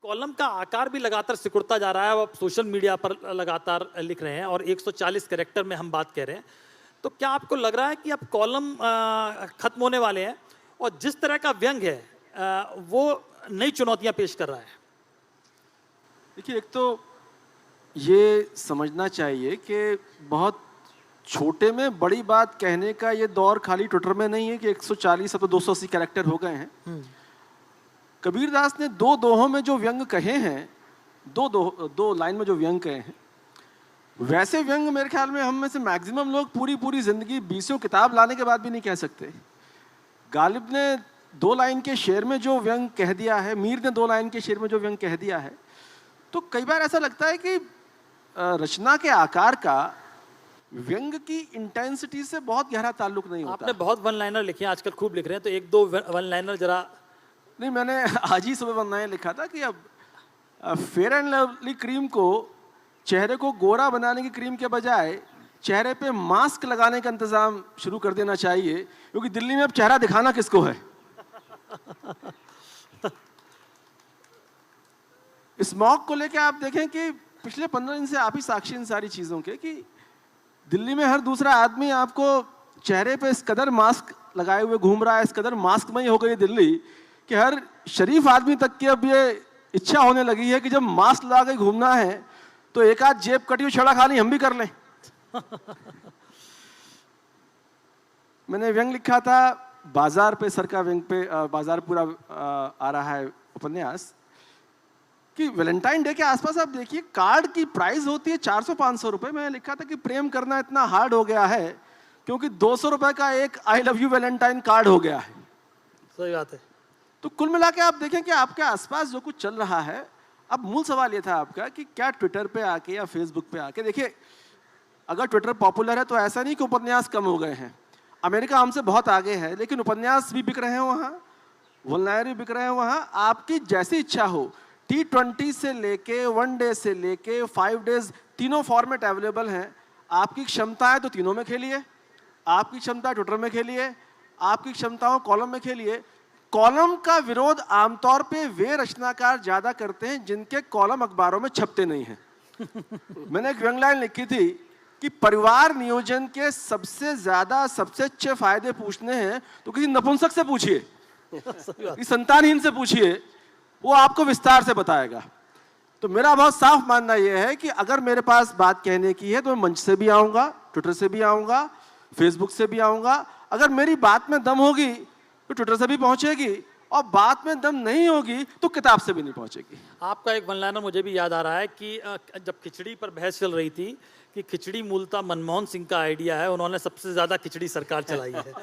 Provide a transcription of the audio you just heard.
Column का आकार भी लगातार सिकुड़ता जा रहा है। अब सोशल मीडिया पर लगातार लिख रहे हैं और 140 कैरेक्टर में हम बात कह रहे हैं। तो क्या आपको लग रहा है कि अब कॉलम खत्म होने वाले हैं और जिस तरह का व्यंग है वो नई चुनौतियां पेश कर रहा है? देखिए, एक तो ये समझना चाहिए कि बहुत छोटे में बड़ी बात कहने का ये दौर खाली ट्विटर में नहीं है कि 140 अब तो 280 कैरेक्टर हो गए हैं। कबीरदास ने दो दोहों में जो व्यंग कहे हैं, दो लाइन में जो व्यंग कहे हैं, वैसे व्यंग मेरे ख्याल में हम में से मैक्सिमम लोग पूरी जिंदगी 20 किताब लाने के बाद भी नहीं कह सकते। गालिब ने 2 लाइन के शेर में जो व्यंग कह दिया है, मीर ने 2 लाइन के शेर में जो व्यंग कह दिया है, तो कई बार ऐसा लगता है कि रचना के आकार का व्यंग की इंटेंसिटी से बहुत गहरा ताल्लुक नहीं होता। आपने बहुत वन लाइनर लिखे हैं, आजकल खूब लिख रहे हैं, तो एक दो वन लाइनर जरा। नहीं, मैंने आज ही सुबह वन लाइन लिखा था कि अब फेयर एंड लवली क्रीम को चेहरे को गोरा बनाने की क्रीम के बजाय चेहरे पे मास्क लगाने का इंतजाम शुरू कर देना चाहिए, क्योंकि दिल्ली में अब चेहरा दिखाना किसको है। स्मॉग को लेके आप देखें कि पिछले 15 दिन से आप ही साक्षी इन सारी चीजों के, कि दिल्ली में हर दूसरा आदमी आपको चेहरे पे इस कदर मास्क लगाए हुए घूम रहा है, इस कदर मास्कमय हो गई दिल्ली कि हर शरीफ आदमी तक की अब ये इच्छा होने लगी है कि जब मास्क लगा के घूमना है तो एक आध जेब कटी हुई छड़ा खानी हम भी कर लें। मैंने व्यंग लिखा था बाजार पे, सर का व्यंग पे, बाजार पूरा आ रहा है उपन्यास, कि वैलेंटाइन डे के आसपास आप देखिए कार्ड की प्राइस होती है 400-500 रुपए। मैंने लिखा था कि प्रेम करना इतना हार्ड हो गया है क्योंकि 200 रुपए का एक I love you Valentine card हो गया है। सही बात है। तो कुल मिला के आप देखें कि आपके आसपास जो कुछ चल रहा है, अब मूल सवाल ये था आपका कि क्या ट्विटर पे आके या फेसबुक पे आके, देखिए अगर ट्विटर पॉपुलर है तो ऐसा नहीं कि उपन्यास कम हो गए हैं। अमेरिका हमसे बहुत आगे है, लेकिन उपन्यास भी बिक रहे हैं वहाँ, वन लाइनर भी बिक रहे हैं वहाँ। आपकी जैसी इच्छा हो, T20 से लेके 1 डे से लेके 5 डेज, तीनों फॉर्मेट अवेलेबल हैं। आपकी क्षमता है तो तीनों में खेलिए, आपकी क्षमता है ट्विटर में खेलिए, आपकी क्षमता हो कॉलम में खेलिए। कॉलम का विरोध आमतौर पे वे रचनाकार ज्यादा करते हैं जिनके कॉलम अखबारों में छपते नहीं हैं। मैंने एक व्यंग लाइन लिखी थी कि परिवार नियोजन के सबसे ज्यादा सबसे अच्छे फायदे पूछने हैं तो किसी नपुंसक से पूछिए, किसी संतानहीन से पूछिए, वो आपको विस्तार से बताएगा। तो मेरा बहुत साफ मानना यह है कि अगर मेरे पास बात कहने की है तो मैं मंच से भी आऊंगा, ट्विटर से भी आऊंगा, फेसबुक से भी आऊंगा। अगर मेरी बात में दम होगी तो ट्विटर से भी पहुंचेगी, और बात में दम नहीं होगी तो किताब से भी नहीं पहुंचेगी। आपका एक वन लाइनर मुझे भी याद आ रहा है कि जब खिचड़ी पर बहस चल रही थी कि खिचड़ी मूलतः मनमोहन सिंह का आइडिया है, उन्होंने सबसे ज्यादा खिचड़ी सरकार चलाई है।